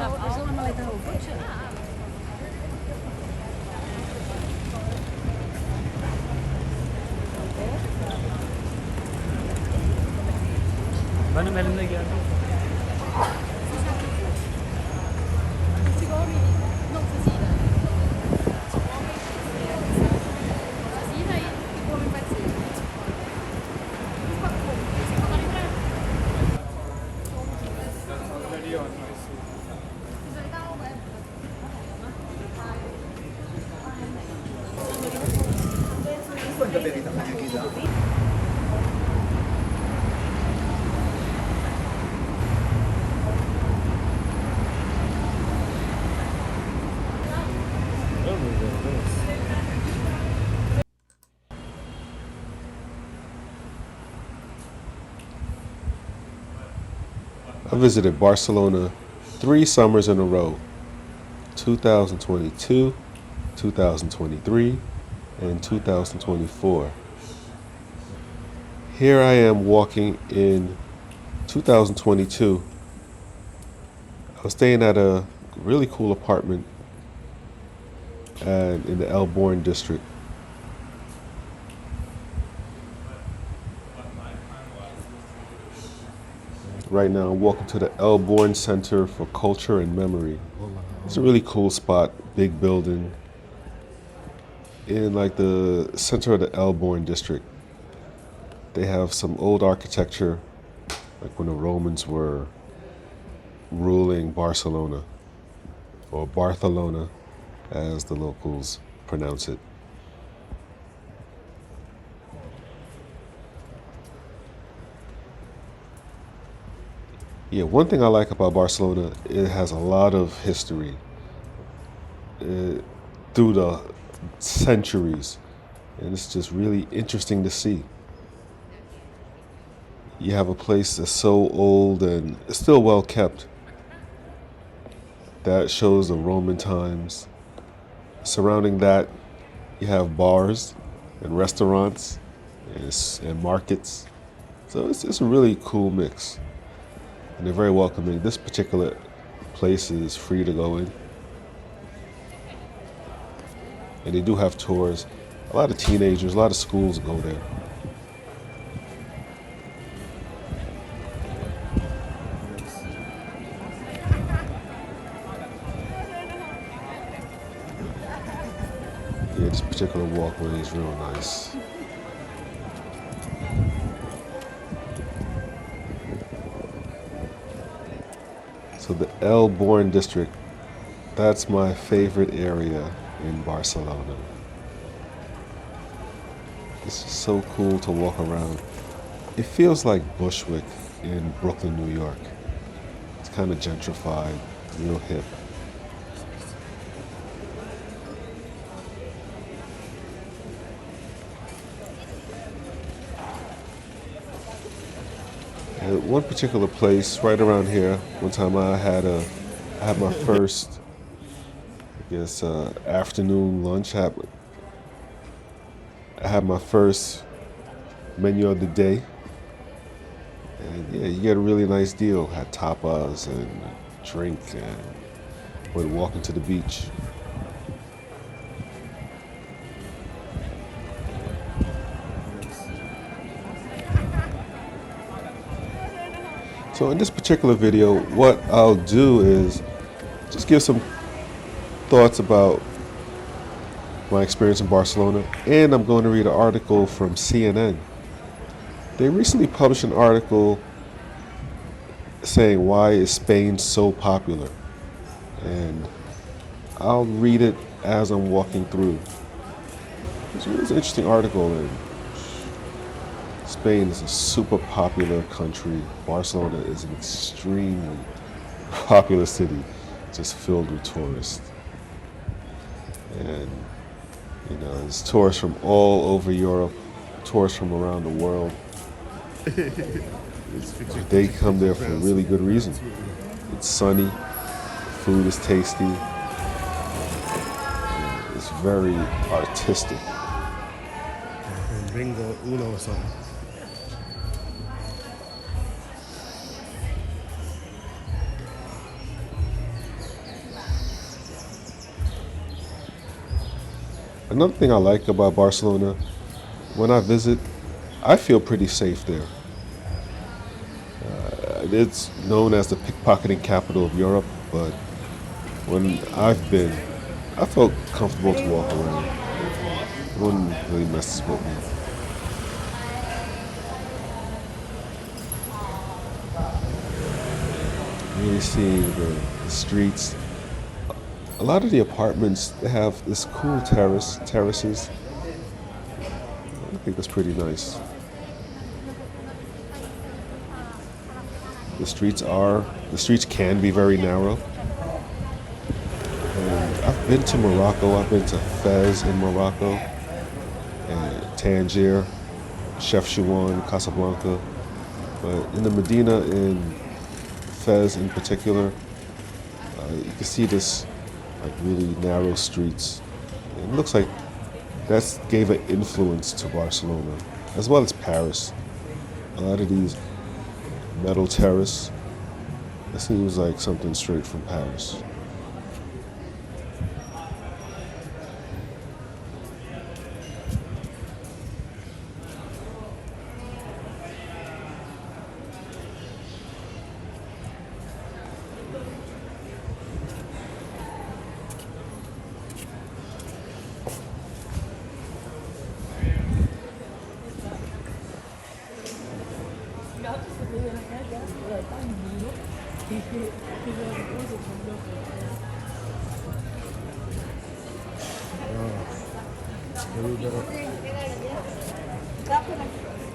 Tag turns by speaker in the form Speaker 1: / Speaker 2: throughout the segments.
Speaker 1: we zullen maar lekker over.
Speaker 2: Benim elimde geldi.
Speaker 3: I visited Barcelona 3 summers in a row, 2022, 2023, and 2024. Here I am walking in 2022. I was staying at a really cool apartment in the Elborn district. Right now I'm walking to the Elborn Center for Culture and Memory. It's a really cool spot, big building in like the center of the Elborn district. They have some old architecture, like when the Romans were ruling Barcelona, or Barcelona as the locals pronounce it. Yeah, one thing I like about Barcelona, it has a lot of history through the centuries, and it's just really interesting to see. You have a place that's so old and still well kept. That shows the Roman times. Surrounding that, you have bars and restaurants and markets. So it's a really cool mix. And they're very welcoming. This particular place is free to go in. And they do have tours. A lot of teenagers, a lot of schools go there. Yeah, this particular walkway is real nice. So the Elborn district, that's my favorite area in Barcelona. It's just so cool to walk around. It feels like Bushwick in Brooklyn, New York. It's kind of gentrified, real hip. And one particular place right around here, one time I had my first, afternoon lunch. I had my first menu of the day. And yeah, you get a really nice deal. Had tapas and a drink and went walking to the beach. So in this particular video, what I'll do is just give some thoughts about my experience in Barcelona, and I'm going to read an article from CNN. They recently published an article saying, why is Spain so popular? And I'll read it as I'm walking through. It's an interesting article, and Spain is a super popular country. Barcelona is an extremely popular city, just filled with tourists. And, there's tourists from all over Europe, tourists from around the world. They come there for a really good reason. It's sunny, food is tasty, it's very artistic.
Speaker 4: Ringo uno or something.
Speaker 3: Another thing I like about Barcelona, when I visit, I feel pretty safe there. It's known as the pickpocketing capital of Europe, but when I've been, I felt comfortable to walk around. No one really messes with me. Really seeing the streets. A lot of the apartments they have this cool terraces. I think that's pretty nice. The streets can be very narrow. And I've been to Morocco. I've been to Fez in Morocco, and Tangier, Chefchaouen, Casablanca. But in the Medina in Fez in particular, you can see this like really narrow streets. And it looks like that gave an influence to Barcelona, as well as Paris. A lot of these metal terrace, that seems like something straight from Paris.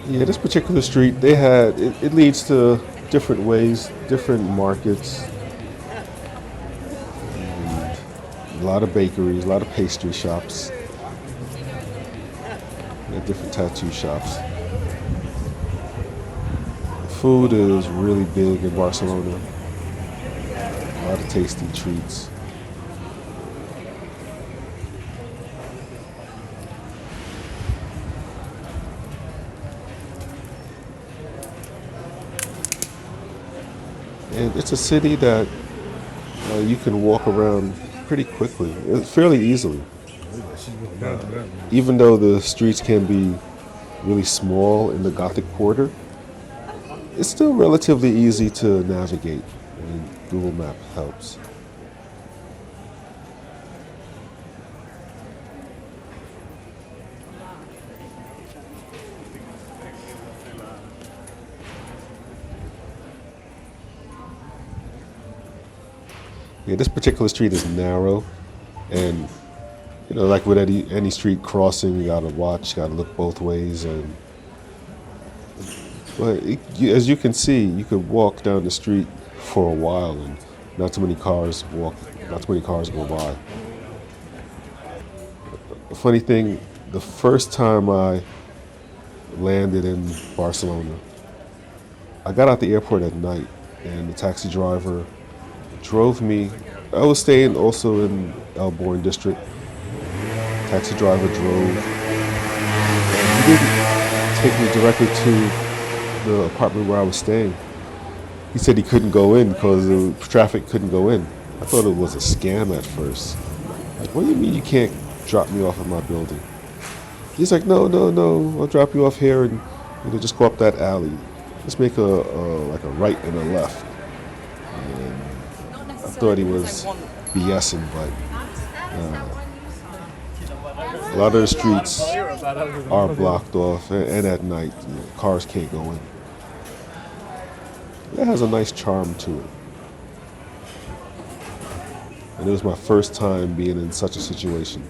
Speaker 3: Yeah, this particular street, it leads to different ways, different markets, a lot of bakeries, a lot of pastry shops, and different tattoo shops. Food is really big in Barcelona. A lot of tasty treats. And it's a city that you can walk around pretty quickly, fairly easily. Even though the streets can be really small in the Gothic Quarter, it's still relatively easy to navigate, and Google Map helps. Yeah, this particular street is narrow, and like with any street crossing, you gotta watch, you gotta look both ways, and as you can see, you could walk down the street for a while, and not too many cars go by. The funny thing, the first time I landed in Barcelona, I got out the airport at night, and the taxi driver drove me. I was staying also in Elborn district. Taxi driver drove. And he didn't take me directly to the apartment where I was staying. He said he couldn't go in because the traffic couldn't go in. I thought it was a scam at first. Like, what do you mean you can't drop me off at my building? He's like, no, I'll drop you off here and just go up that alley. Just make a right and a left. And I thought he was BSing, but a lot of the streets are blocked off, and at night, cars can't go in. It has a nice charm to it. And it was my first time being in such a situation.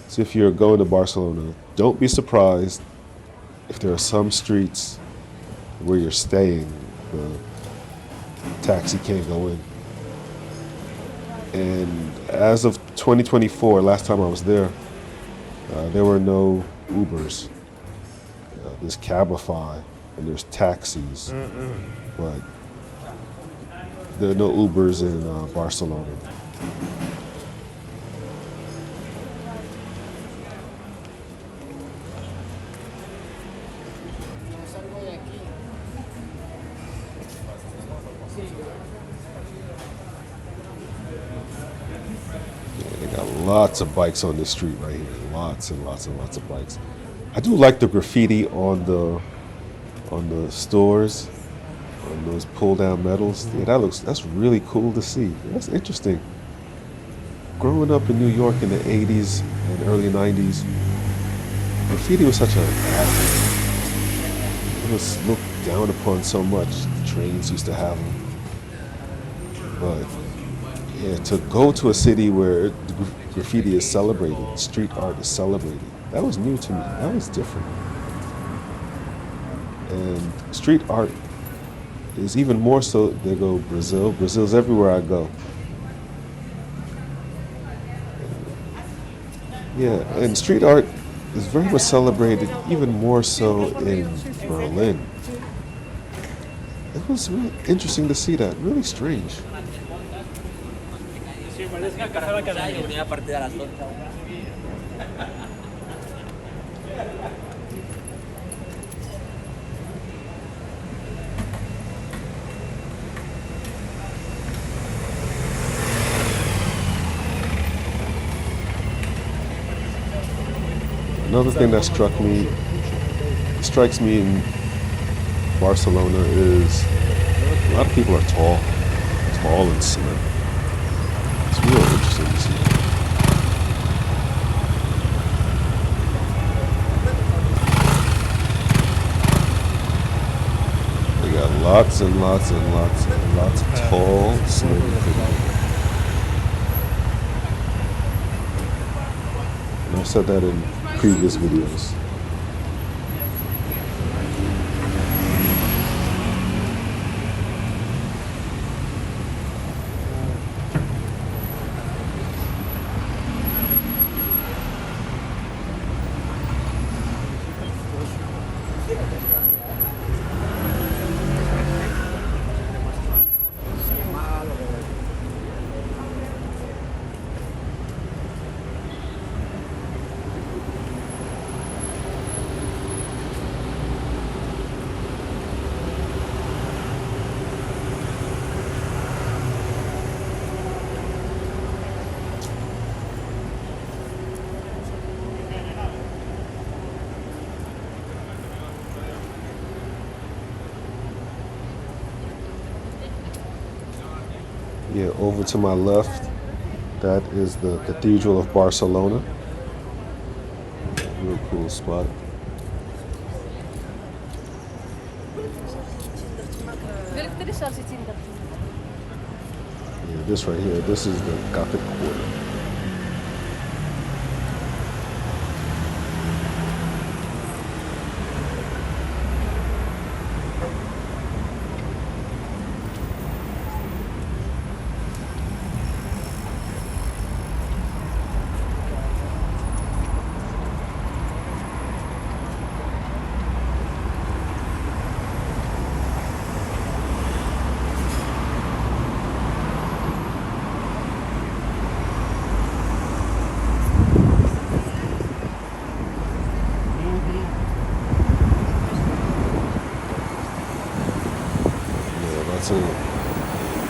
Speaker 3: So if you're going to Barcelona, don't be surprised if there are some streets where you're staying, the taxi can't go in. And as of 2024, last time I was there were no Ubers. There's Cabify and there's taxis, but there are no Ubers in Barcelona. Yeah, they got lots of bikes on this street right here. lots and lots and lots of bikes. I do like the graffiti on the stores, on those pull down metals. Yeah, that's really cool to see. That's interesting. Growing up in New York in the 80s and early 90s, graffiti was such it was looked down upon so much. The trains used to have them. But yeah, to go to a city where graffiti is celebrated, street art is celebrated, that was new to me. That was different. And street art is even more so. There go Brazil. Brazil's everywhere I go. Yeah, and street art is very much celebrated, even more so in Berlin. It was really interesting to see that. Really strange. Another thing that strikes me in Barcelona is a lot of people are tall and slim. It's real interesting to see. They got lots and lots and lots and lots of tall, slim people. And I've said that in previous videos. Yeah, over to my left, that is the Cathedral of Barcelona. Real cool spot. Yeah, this right here, this is the Gothic Quarter.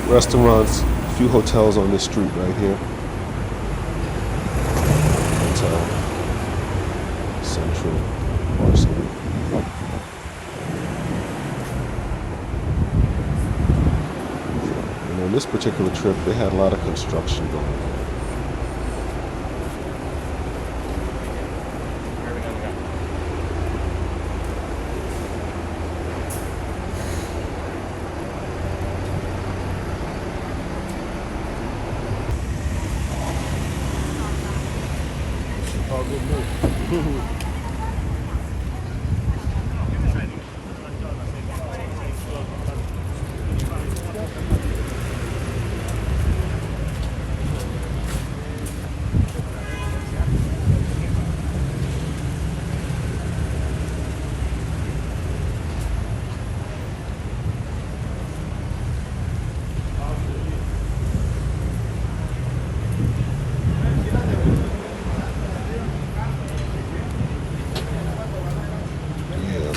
Speaker 3: Restaurants, a few hotels on this street right here. Hotel Central Barcelona. And on this particular trip, they had a lot of construction going on.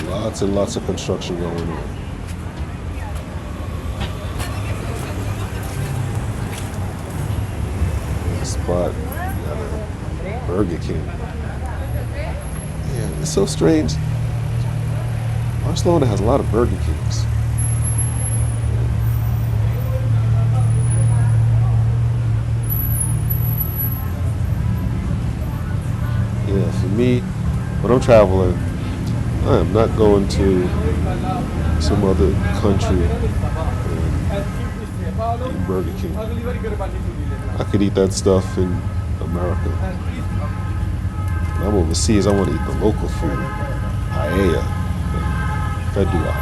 Speaker 3: Lots and lots of construction going on. Spot, Burger King. It's so strange. Barcelona has a lot of Burger Kings. Yeah, for me, when I'm traveling, I am not going to some other country and eat Burger King. I could eat that stuff in America. When I'm overseas, I want to eat the local food. Paella, fedua.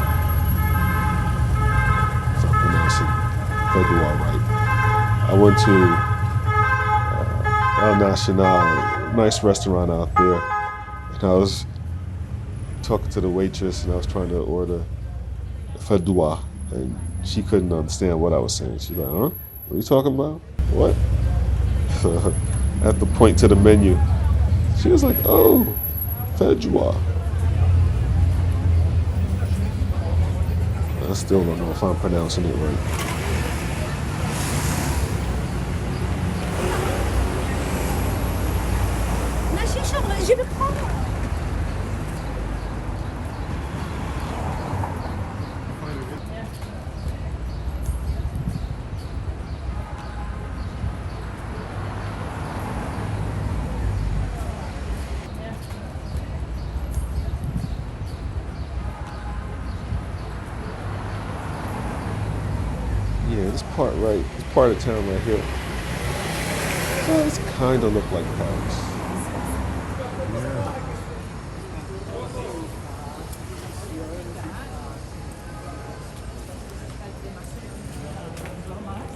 Speaker 3: If I'm pronouncing fedua right. I went to El Nacional, nice restaurant out there, and I was talking to the waitress, and I was trying to order fedua, and she couldn't understand what I was saying. She's like, "Huh? What are you talking about? What?" I had to point to the menu. She was like, "Oh, fedua." I still don't know if I'm pronouncing it right. Yeah, this part of town right here, does kind of look like Paris.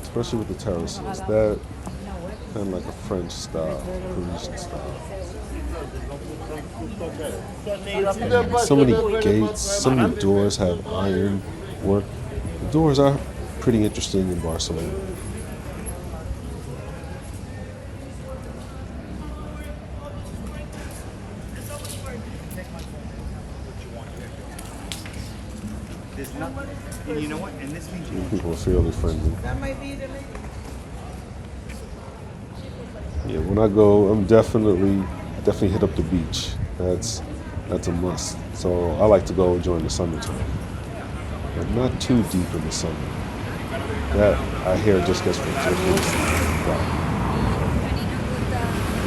Speaker 3: Especially with the terraces, that kind of like a French style, Parisian style. So many gates, so many doors have iron work. The doors are pretty interesting in Barcelona.
Speaker 1: There's nothing. And you know what? And this means
Speaker 3: People are fairly friendly. Yeah, when I go, I'm definitely hit up the beach. That's a must. So I like to go during the summertime, but not too deep in the summer. That I hear just gets ridiculous. Wow.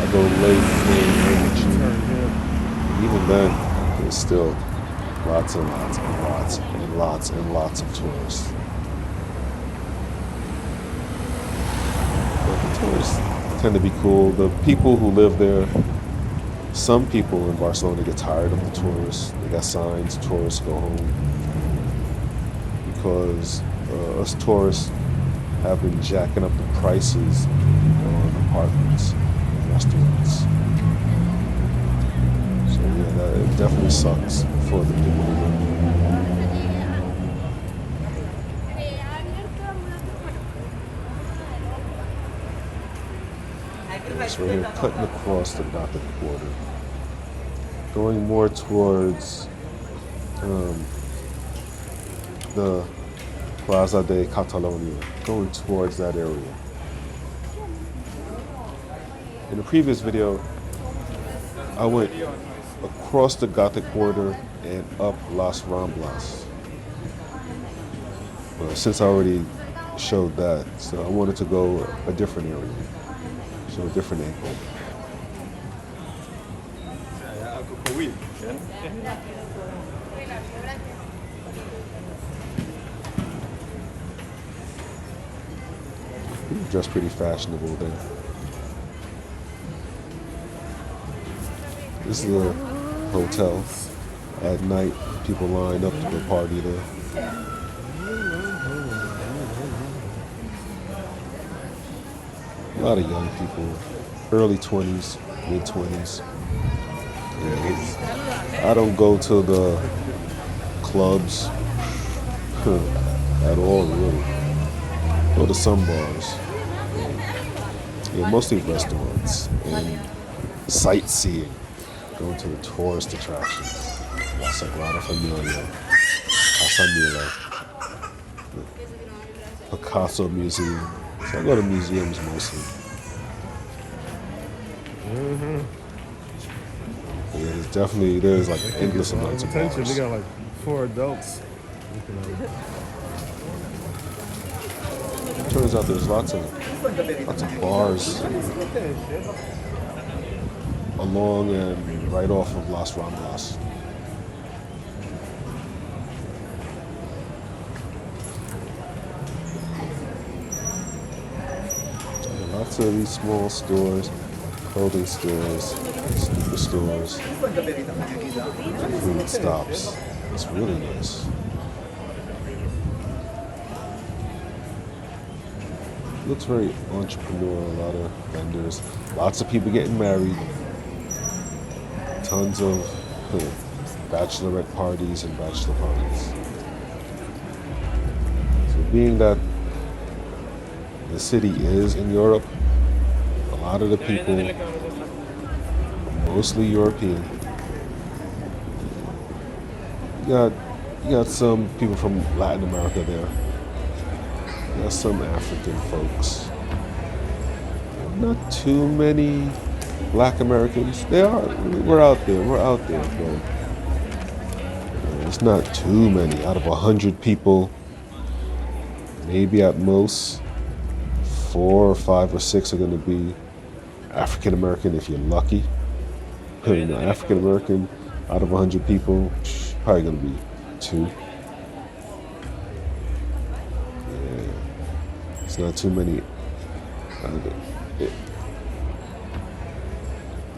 Speaker 3: I go late in June. Even then, there's still lots and lots and lots and lots and lots of tourists. But the tourists tend to be cool. The people who live there, some people in Barcelona get tired of the tourists. They got signs, tourists go home. Because us tourists have been jacking up the prices on apartments and restaurants. So yeah, it definitely sucks for the people who live there. So we're here cutting across the Gothic Quarter, going more towards the Plaça de Catalunya, going towards that area. In the previous video, I went across the Gothic Quarter and up Las Ramblas. Since I already showed that, so I wanted to go a different area, so a different angle. Dressed pretty fashionable there. This is a hotel. At night, people line up to go party there. A lot of young people, early 20s, mid 20s. I don't go to the clubs at all, really. Go to some bars. Yeah, mostly restaurants and sightseeing. Going to the tourist attractions. La Sagrada Familia, Casa Milà, the Picasso Museum. So I go to museums mostly. Yeah, there's like endless
Speaker 2: Some
Speaker 3: amounts of
Speaker 2: attention. They
Speaker 3: bars.
Speaker 2: got like 4 adults. Looking at it.
Speaker 3: Turns out there's lots of bars along and right off of Las Ramblas. And lots of these small stores, clothing stores, sneaker stores, food stops. It's really nice. Looks very entrepreneurial, a lot of vendors, lots of people getting married, tons of bachelorette parties and bachelor parties. So being that the city is in Europe, a lot of the people are mostly European. You got some people from Latin America there. You got some African folks. Not too many Black Americans. We're out there, but it's not too many. Out of 100 people, maybe at most 4 or 5 or 6 are going to be African American if you're lucky. African American out of 100 people, probably going to be 2. It's not too many.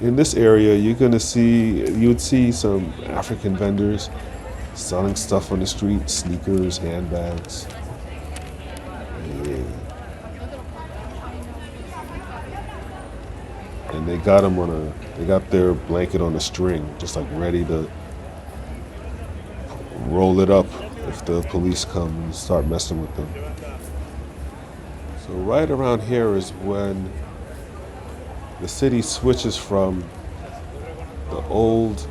Speaker 3: In this area, you would see some African vendors selling stuff on the street, sneakers, handbags. Yeah. And they got their blanket on a string, just like ready to roll it up if the police come and start messing with them. So right around here is when the city switches from the old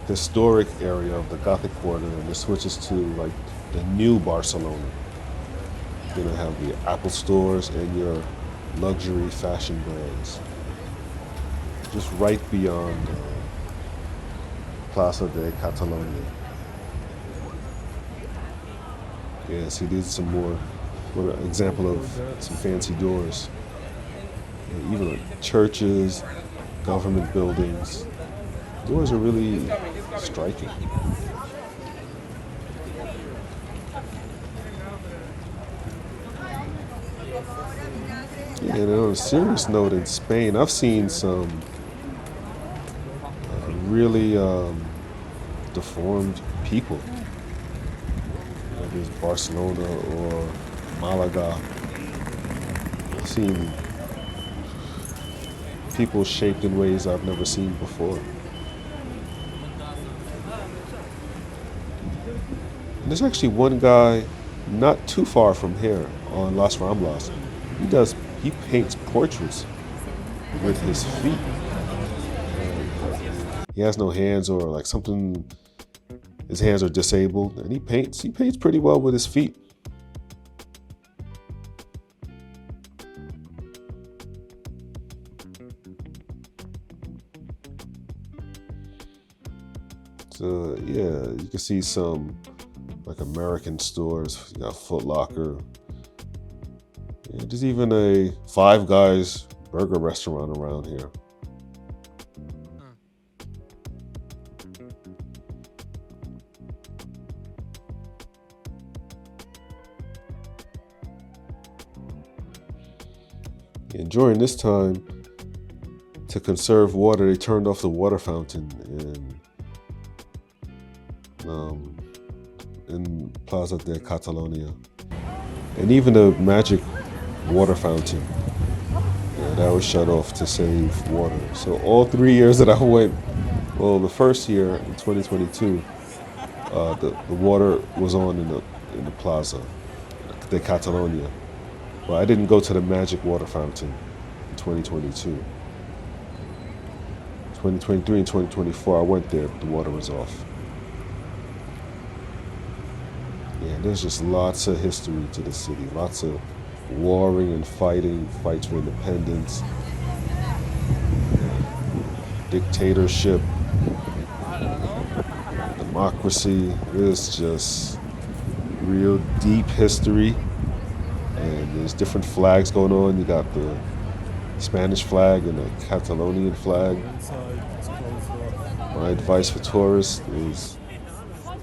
Speaker 3: historic area of the Gothic Quarter and it switches to like the new Barcelona. You're gonna have your Apple stores and your luxury fashion brands. Just right beyond Plaça de Catalunya. Yeah, see, these are some more, what an example of some fancy doors. Yeah, even like churches, government buildings. Doors are really striking. Yeah, and on a serious note, in Spain, I've seen some really deformed people. Whether it's Barcelona or Malaga. I've seen people shaped in ways I've never seen before. And there's actually one guy not too far from here on Las Ramblas. He paints portraits with his feet. He has no hands or like something, his hands are disabled, and he paints pretty well with his feet. So yeah, you can see some like American stores. You got Foot Locker. Yeah, there's even a Five Guys burger restaurant around here. And during this time, to conserve water, they turned off the water fountain in Plaça de Catalunya. And even the magic water fountain, that was shut off to save water. So all 3 years that I went, well, the first year in 2022, the water was on in the Plaza de Catalunya. But I didn't go to the magic water fountain in 2022. 2023 and 2024, I went there, but the water was off. Yeah, there's just lots of history to the city, lots of warring and fights for independence. dictatorship, democracy. It's just real deep history. And there's different flags going on. You got the Spanish flag and the Catalonian flag.
Speaker 2: Inside, it's closed off.
Speaker 3: My advice for tourists is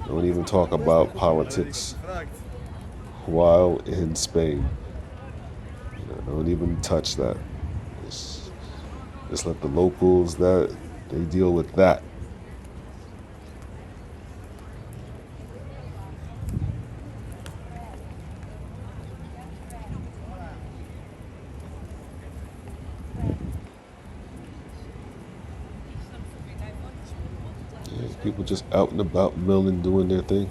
Speaker 3: don't even talk about politics while in Spain. Don't even touch that. Just let the locals that they deal with that. Yeah, people just out and about milling, doing their thing.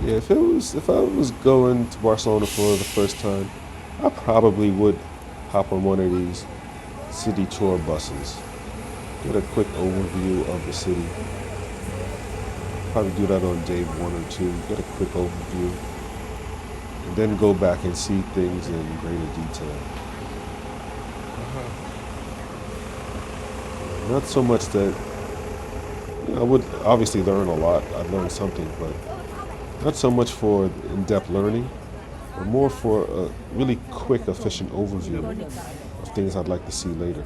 Speaker 3: Yeah, if I was going to Barcelona for the first time, I probably would hop on one of these city tour buses. Get a quick overview of the city. Probably do that on day 1 or 2. Get a quick overview. And then go back and see things in greater detail. Not so much that I would obviously learn a lot. I'd learn something, but not so much for in-depth learning, but more for a really quick, efficient overview of things I'd like to see later.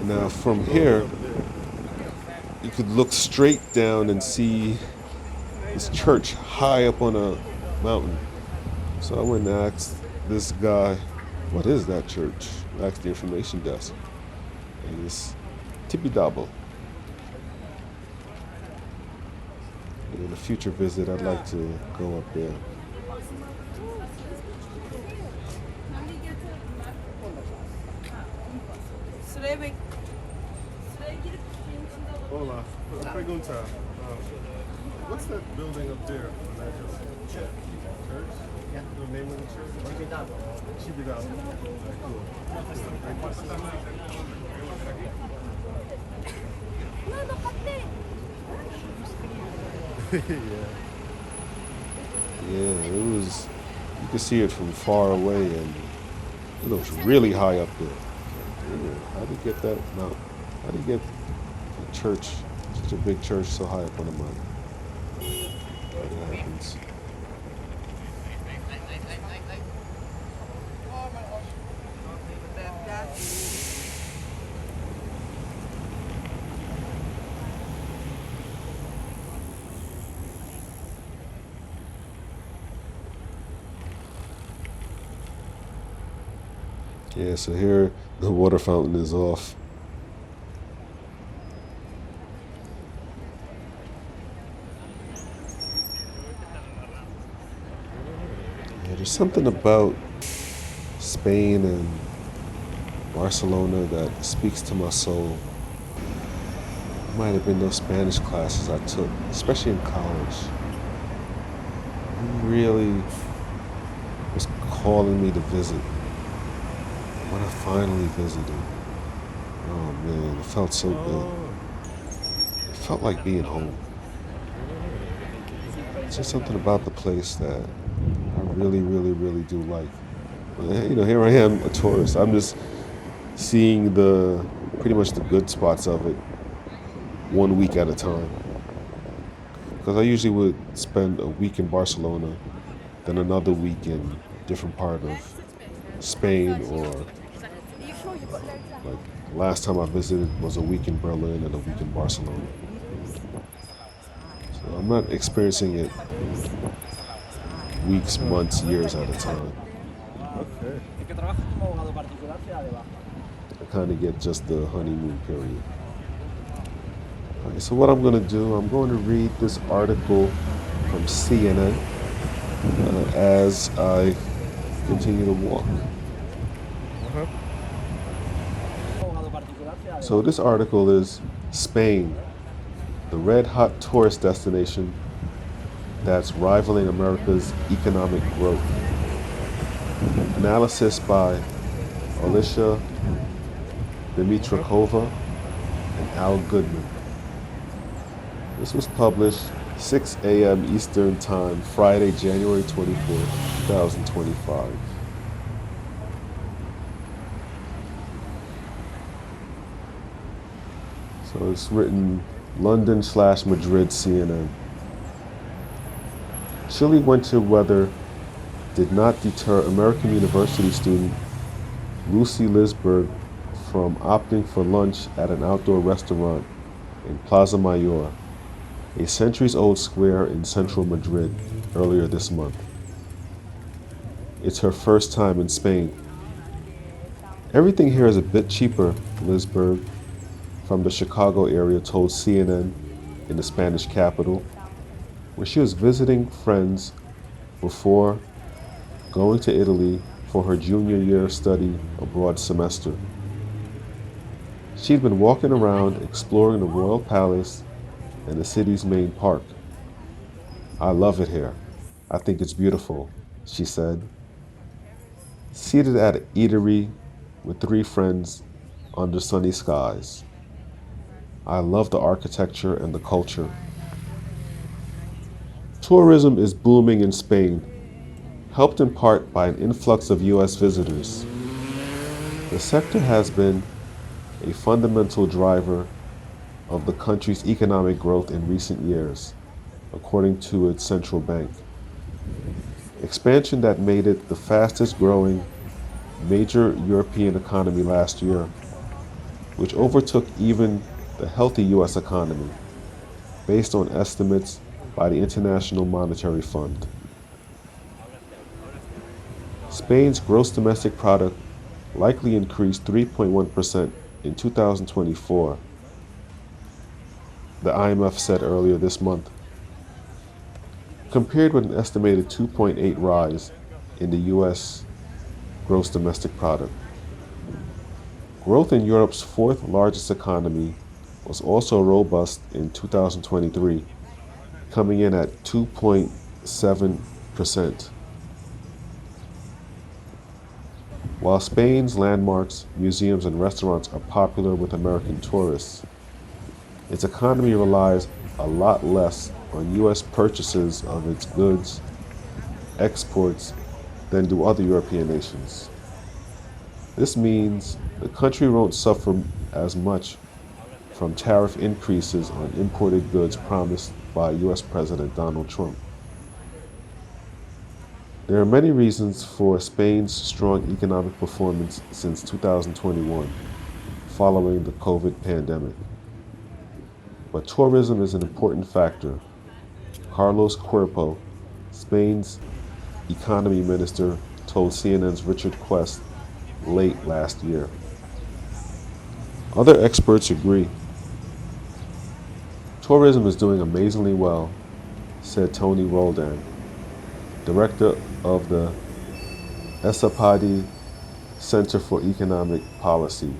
Speaker 3: Now from here, you could look straight down and see this church high up on a mountain. So I went and asked this guy, what is that church? I asked the information desk. And it's Tibidabo. And in a future visit, I'd like to go up there.
Speaker 2: Hola, una pregunta. What's that building up there? Church?
Speaker 1: Yeah.
Speaker 2: The name of the church?
Speaker 1: Chibidabo.
Speaker 2: Chibidabo. Cool.
Speaker 3: Yeah, it was, you could see it from far away and it looks really high up there. How did you get that mountain? How did you get a church, such a big church so high up on the mountain? That happens. Yeah, so here the water fountain is off. Yeah, there's something about Spain and Barcelona that speaks to my soul. It might have been those Spanish classes I took, especially in college. It really was calling me to visit. When I finally visited, oh man, it felt so good. It felt like being home. It's just something about the place that I really, really, really do like. You know, here I am, a tourist. I'm just seeing pretty much the good spots of it 1 week at a time. Because I usually would spend a week in Barcelona, then another week in a different part of Spain, or like last time I visited was a week in Berlin and a week in Barcelona. So I'm not experiencing it weeks, months, years at a time.
Speaker 2: Okay.
Speaker 3: I kind of get just the honeymoon period. All right, so what I'm going to do, I'm going to read this article from CNN as I continue to walk. So this article is Spain, the red hot tourist destination that's rivaling America's economic growth. Analysis by Alicia Dimitrakova and Al Goodman. This was published 6 a.m. Eastern Time, Friday, January 24th, 2025. So it's written London/Madrid CNN. Chilly winter weather did not deter American university student Lucy Lisberg from opting for lunch at an outdoor restaurant in Plaza Mayor, a centuries-old square in central Madrid, earlier this month. It's her first time in Spain. Everything here is a bit cheaper, Lisberg from the Chicago area told CNN in the Spanish capital, where she was visiting friends before going to Italy for her junior year study abroad semester. She'd been walking around exploring the Royal Palace and the city's main park. "I love it here. I think it's beautiful," she said, seated at an eatery with 3 friends under sunny skies. "I love the architecture and the culture." Tourism is booming in Spain, helped in part by an influx of U.S. visitors. The sector has been a fundamental driver of the country's economic growth in recent years, according to its central bank. Expansion that made it the fastest growing major European economy last year, which overtook even the healthy U.S. economy, based on estimates by the International Monetary Fund. Spain's gross domestic product likely increased 3.1% in 2024, the IMF said earlier this month, compared with an estimated 2.8 rise in the U.S. gross domestic product. Growth in Europe's 4th largest economy was also robust in 2023, coming in at 2.7%. While Spain's landmarks, museums, and restaurants are popular with American tourists, its economy relies a lot less on U.S. purchases of its goods, exports, than do other European nations. This means the country won't suffer as much from tariff increases on imported goods promised by U.S. President Donald Trump. There are many reasons for Spain's strong economic performance since 2021, following the COVID pandemic. But tourism is an important factor. Carlos Cuerpo, Spain's economy minister, told CNN's Richard Quest late last year. Other experts agree. "Tourism is doing amazingly well," said Tony Roldan, director of the Esapadi Center for Economic Policy,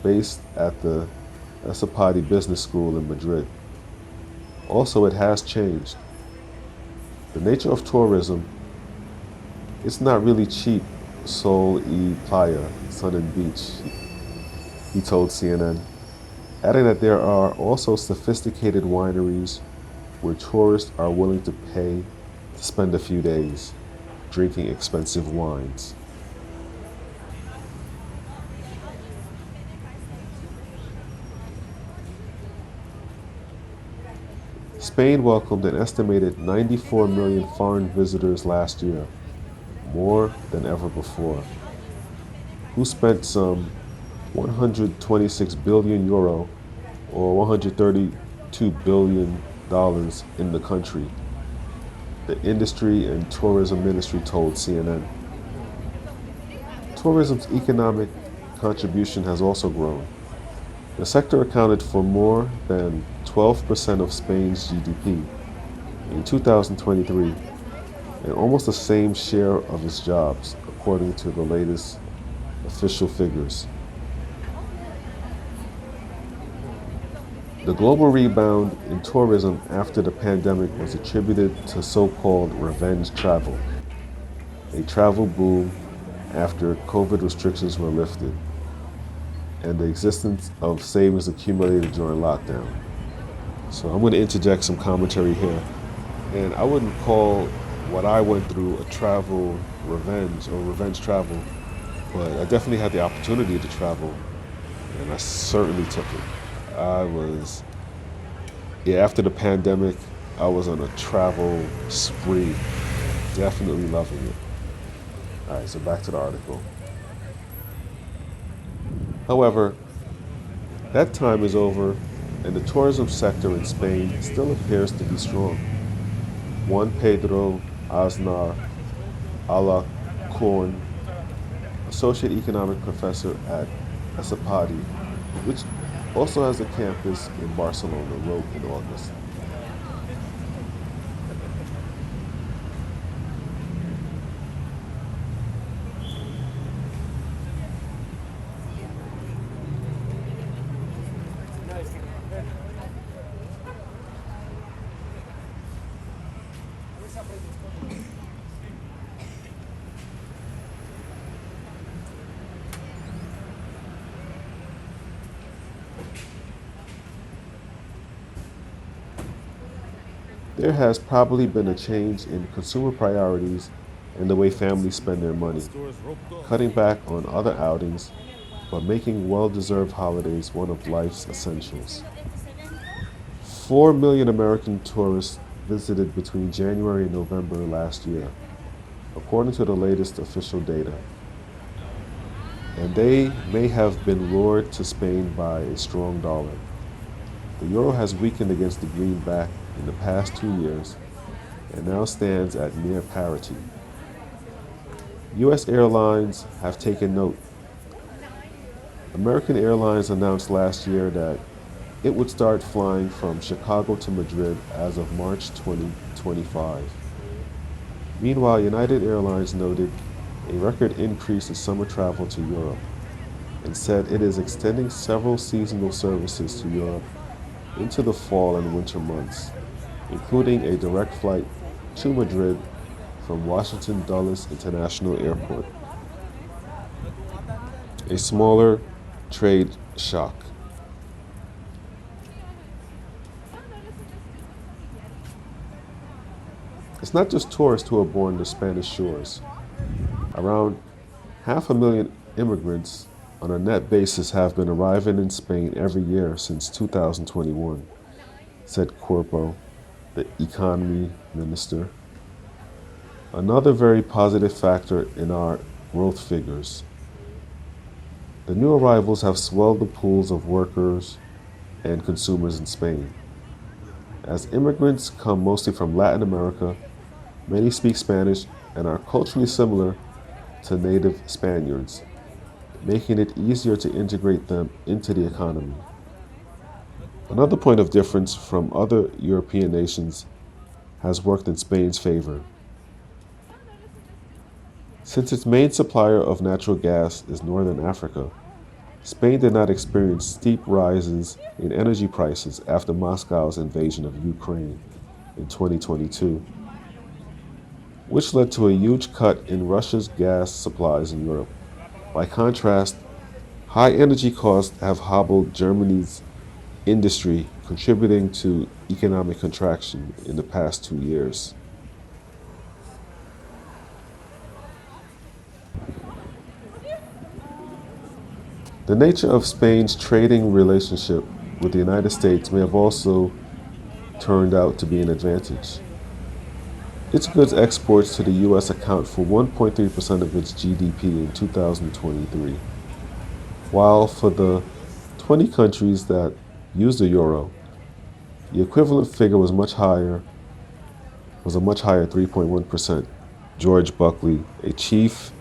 Speaker 3: based at the Esapadi Business School in Madrid. Also, it has changed. The nature of tourism, it's not really cheap sol y playa, sun and beach, he told CNN, adding that there are also sophisticated wineries where tourists are willing to pay to spend a few days drinking expensive wines. Spain welcomed an estimated 94 million foreign visitors last year, more than ever before, who spent some 126 billion euro or $132 billion in the country, the Industry and Tourism Ministry told CNN. Tourism's economic contribution has also grown. The sector accounted for more than 12% of Spain's GDP in 2023 and almost the same share of its jobs, according to the latest official figures. The global rebound in tourism after the pandemic was attributed to so-called revenge travel, a travel boom after COVID restrictions were lifted, and the existence of savings accumulated during lockdown. So I'm going to interject some commentary here. And I wouldn't call what I went through a travel revenge or revenge travel, but I definitely had the opportunity to travel, and I certainly took it. After the pandemic, I was on a travel spree, definitely loving it. All right, so back to the article. However, that time is over, and the tourism sector in Spain still appears to be strong. Juan Pedro Aznar Alacorn, associate economic professor at Esapadi, which also has a campus in Barcelona, wrote in August. There has probably been a change in consumer priorities and the way families spend their money, cutting back on other outings, but making well-deserved holidays one of life's essentials. 4 million American tourists visited between January and November last year, according to the latest official data. And they may have been lured to Spain by a strong dollar. The euro has weakened against the greenback in the past 2 years and now stands at near parity. U.S. airlines have taken note. American Airlines announced last year that it would start flying from Chicago to Madrid as of March 2025. Meanwhile, United Airlines noted a record increase in summer travel to Europe and said it is extending several seasonal services to Europe into the fall and winter months, including a direct flight to Madrid from Washington Dulles International Airport. A smaller trade shock. It's not just tourists who are born to Spanish shores. Around 500,000 immigrants on a net basis have been arriving in Spain every year since 2021, said Corpo, the economy minister. Another very positive factor in our growth figures. The new arrivals have swelled the pools of workers and consumers in Spain. As immigrants come mostly from Latin America, many speak Spanish and are culturally similar to native Spaniards, making it easier to integrate them into the economy. Another point of difference from other European nations has worked in Spain's favor. Since its main supplier of natural gas is Northern Africa, Spain did not experience steep rises in energy prices after Moscow's invasion of Ukraine in 2022, which led to a huge cut in Russia's gas supplies in Europe. By contrast, high energy costs have hobbled Germany's industry, contributing to economic contraction in the past 2 years. The nature of Spain's trading relationship with the United States may have also turned out to be an advantage. Its goods exports to the U.S. account for 1.3% of its GDP in 2023, while for the 20 countries that use the euro, the equivalent figure was a much higher 3.1%. George Buckley, a chief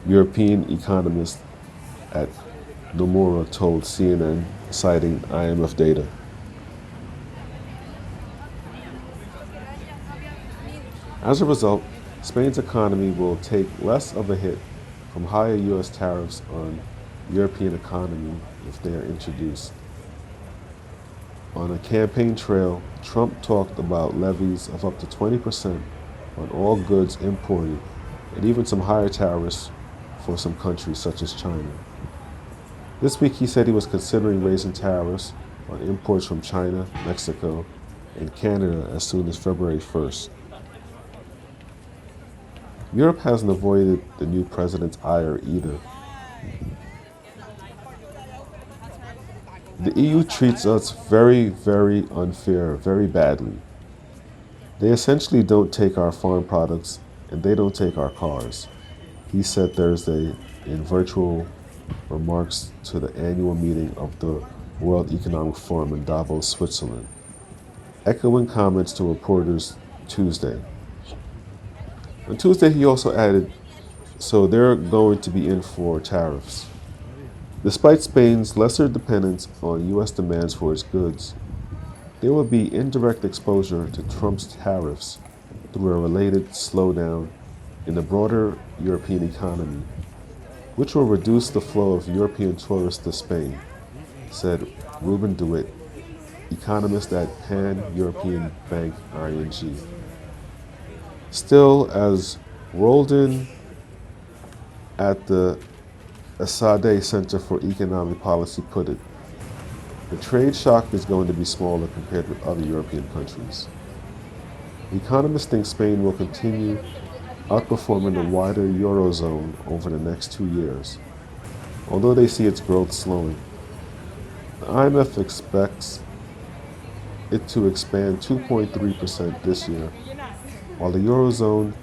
Speaker 3: European economist at Nomura told CNN, citing IMF data. As a result, Spain's economy will take less of a hit from higher U.S. tariffs on European economy if they are introduced. On a campaign trail, Trump talked about levies of up to 20% on all goods imported and even some higher tariffs for some countries such as China. This week he said he was considering raising tariffs on imports from China, Mexico, and Canada as soon as February 1st. Europe hasn't avoided the new president's ire either. The EU treats us very, very unfair, very badly. They essentially don't take our farm products and they don't take our cars, he said Thursday in virtual remarks to the annual meeting of the World Economic Forum in Davos, Switzerland, echoing comments to reporters Tuesday. On Tuesday, he also added, so they're going to be in for tariffs. Despite Spain's lesser dependence on U.S. demands for its goods, there will be indirect exposure to Trump's tariffs through a related slowdown in the broader European economy, which will reduce the flow of European tourists to Spain, said Ruben DeWitt, economist at Pan-European Bank ING. Still, as Roldan at the Asade Center for Economic Policy put it, the trade shock is going to be smaller compared with other European countries. Economists think Spain will continue outperforming the wider Eurozone over the next 2 years, although they see its growth slowing. The IMF expects it to expand 2.3% this year, while the Eurozone,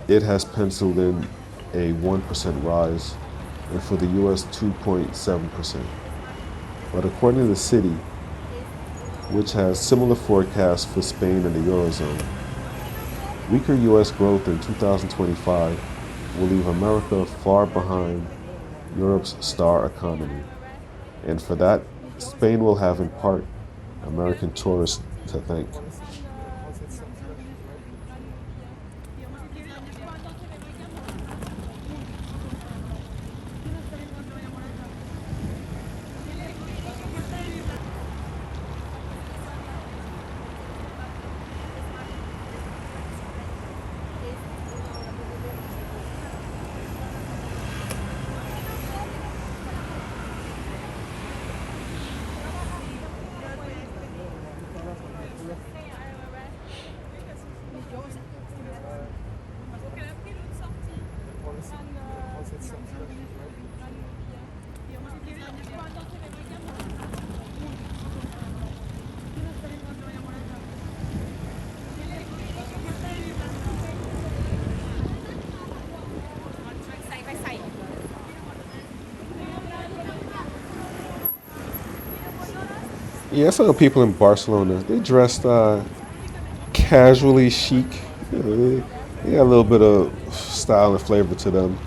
Speaker 3: it has penciled in a 1% rise, and for the US, 2.7%. But according to the Citi, which has similar forecasts for Spain and the Eurozone, weaker US growth in 2025 will leave America far behind Europe's star economy. And for that, Spain will have in part American tourists to thank. Yeah, some people in Barcelona, they dressed casually chic. You know, they got a little bit of style and flavor to them.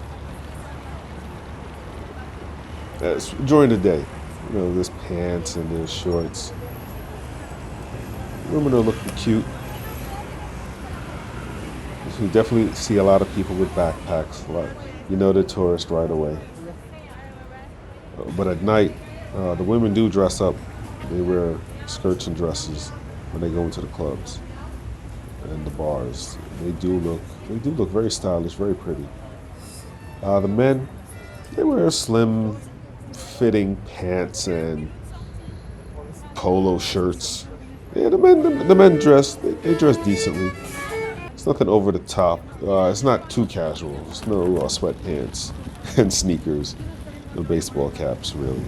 Speaker 3: During the day, you know, there's pants and there's shorts. Women are looking cute. You definitely see a lot of people with backpacks. Like, you know, they're tourists right away. But at night, the women do dress up. They wear skirts and dresses when they go into the clubs and the bars. They do look very stylish, very pretty. The men, they wear slim fitting pants and polo shirts. Yeah, the men dress, they dress decently. It's nothing over the top. It's not too casual. There's no sweatpants and sneakers, no baseball caps, really.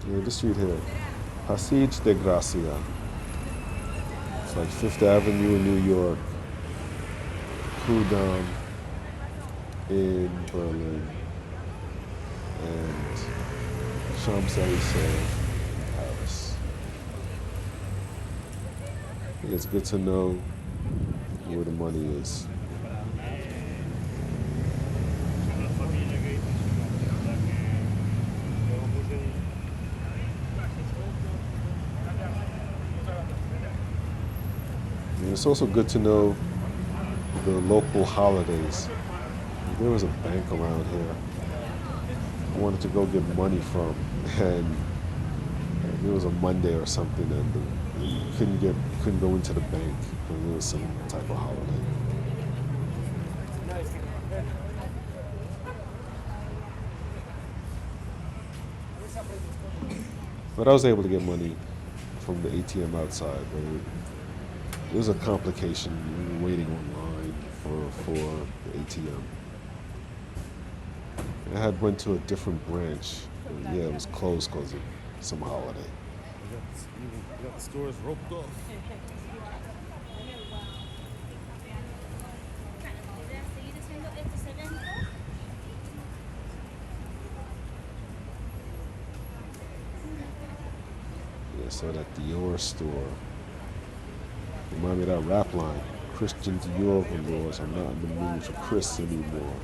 Speaker 3: Yeah, this street here. Passeig de Gracia. It's like Fifth Avenue in New York. Prud'homme in Berlin. And Champs-Élysées in Paris. I think it's good to know where the money is. And it's also good to know the local holidays. There was a bank around here I wanted to go get money from, and it was a Monday or something, and you couldn't go into the bank because there was some type of holiday. But I was able to get money from the ATM outside, but it was a complication waiting online for the ATM. I had went to a different branch. And yeah, it was closed because of some holiday.
Speaker 2: You got the stores roped off.
Speaker 3: Yeah, so that Dior store. Remind me of that rap line. Christian Dior velours. I'm not in the mood for Chris anymore.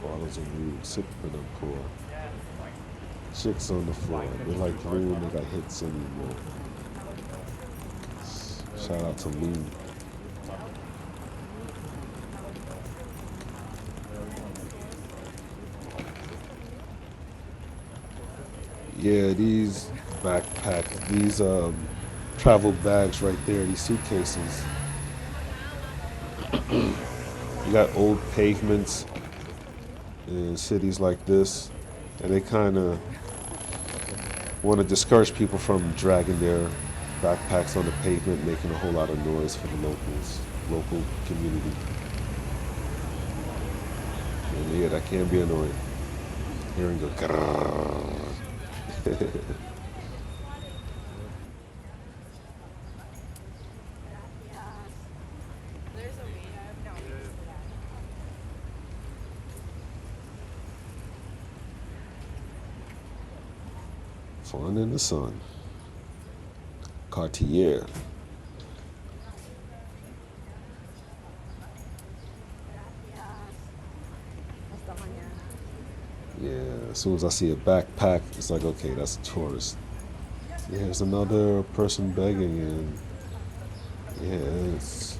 Speaker 3: Bottles of rude, sipping and pour. Chicks on the floor. They like Loon, they got hits anymore. Shout out to Loon. Yeah, these travel bags right there, these suitcases. You got old pavements in cities like this, and they kind of want to discourage people from dragging their backpacks on the pavement, making a whole lot of noise for the local community. And yeah, that can be annoying. Hearing the grrrr. Fun in the sun. Cartier. Yeah, as soon as I see a backpack, it's like, okay, that's a tourist. Yeah, there's another person begging, and yeah, it's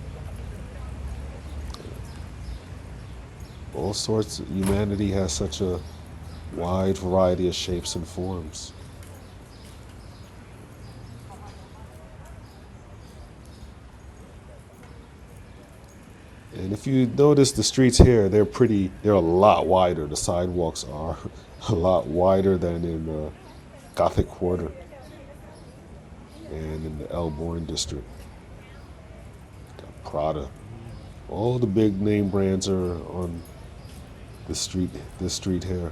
Speaker 3: all sorts. Humanity has such a wide variety of shapes and forms. And if you notice the streets here, they're a lot wider. The sidewalks are a lot wider than in Gothic Quarter and in the Elborn district. Got Prada. All the big name brands are on this street here.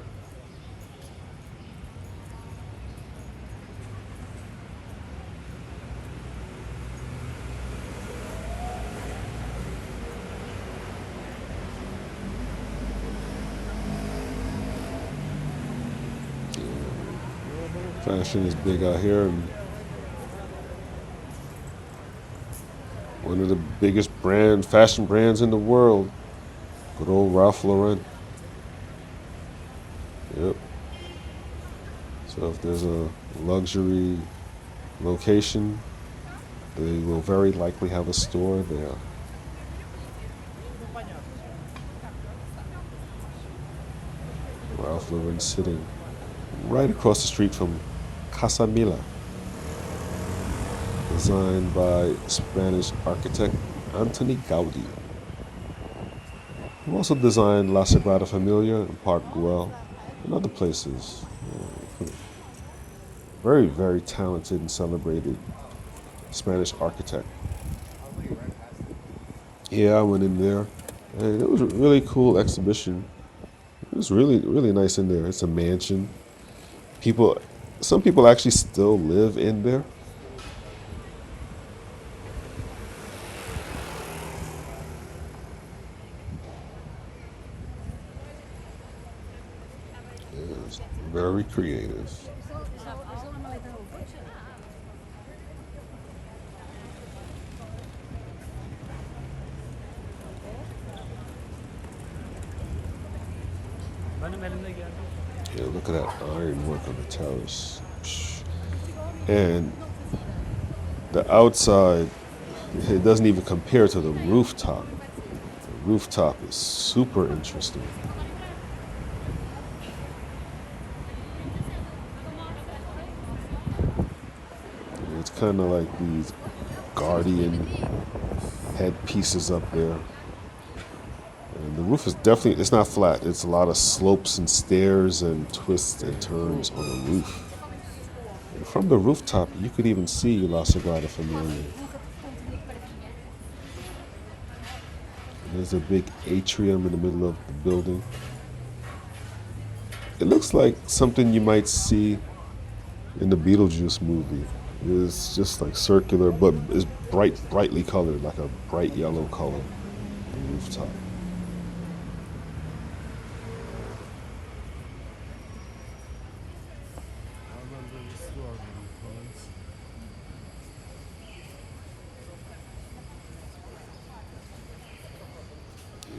Speaker 3: Fashion is big out here, and one of the biggest fashion brands in the world, good old Ralph Lauren. Yep. So if there's a luxury location, they will very likely have a store there. Ralph Lauren sitting right across the street from Casa Milà, designed by Spanish architect Antoni Gaudí, who also designed La Sagrada Familia and Park Güell and other places. Very, very talented and celebrated Spanish architect. Yeah, I went in there, and it was a really cool exhibition. It was really, really nice in there. It's a mansion. People, some people actually still live in there. It's very creative. Yeah, look at that ironwork on the terrace. And the outside, it doesn't even compare to the rooftop. The rooftop is super interesting. It's kind of like these guardian headpieces up there. And the roof is definitely, it's not flat. It's a lot of slopes and stairs and twists and turns on the roof. And from the rooftop, you could even see La Sagrada Familia. There's a big atrium in the middle of the building. It looks like something you might see in the Beetlejuice movie. It's just like circular, but it's brightly colored, like a bright yellow color on the rooftop.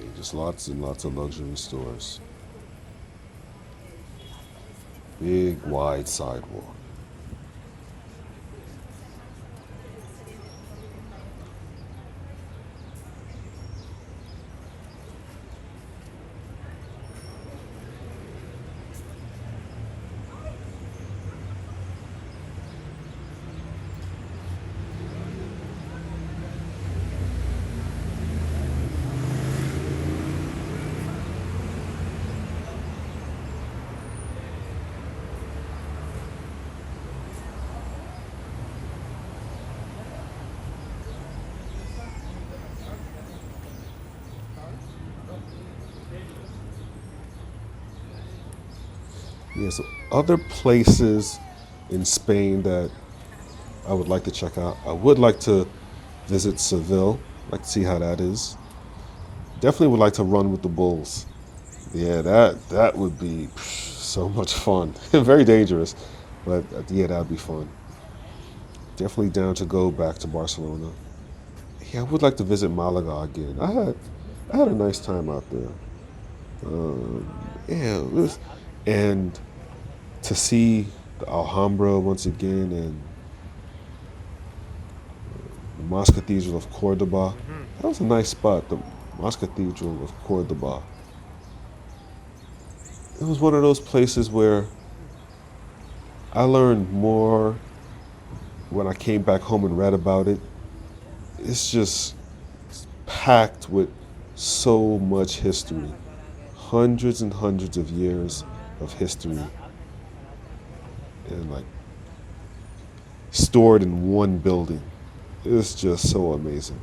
Speaker 3: Yeah, just lots and lots of luxury stores. Big, wide sidewalk. Yeah, so other places in Spain that I would like to check out. I would like to visit Seville, like to see how that is. Definitely would like to run with the bulls. Yeah, that would be so much fun. Very dangerous, but yeah, that'd be fun. Definitely down to go back to Barcelona. Yeah, I would like to visit Malaga again. I had a nice time out there. Yeah, and to see the Alhambra once again and the Mosque Cathedral of Cordoba. That was a nice spot, the Mosque Cathedral of Cordoba. It was one of those places where I learned more when I came back home and read about it. It's just packed with so much history, hundreds and hundreds of years of history, and like stored in one building. It's just so amazing.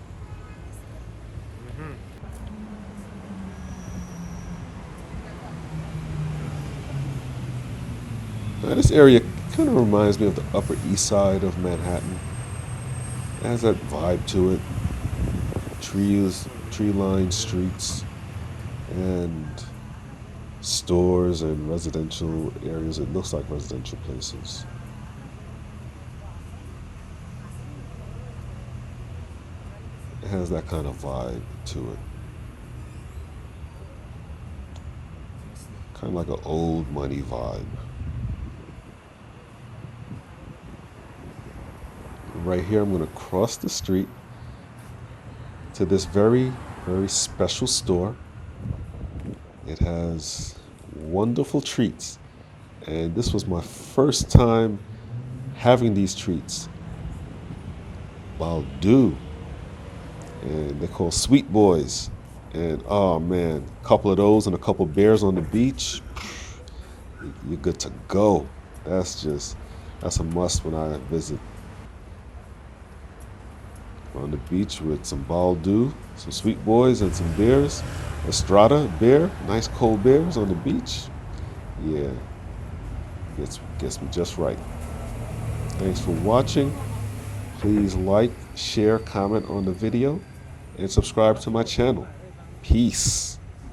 Speaker 3: Now, this area kind of reminds me of the Upper East Side of Manhattan. It has that vibe to it. Trees, tree-lined streets, and stores and residential areas. It looks like residential places. It has that kind of vibe to it. Kind of like an old money vibe. Right here, I'm going to cross the street to this very, very special store. It has wonderful treats. And this was my first time having these treats. Boldú. And they're called Sweet Boys. And oh man, a couple of those and a couple of beers on the beach. You're good to go. That's a must when I visit. On the beach with some Boldú, some Sweet Boys, and some beers. Estrada beer, nice cold beers on the beach. Yeah, Gets me just right. Thanks for watching. Please like, share, comment on the video, and subscribe to my channel. Peace.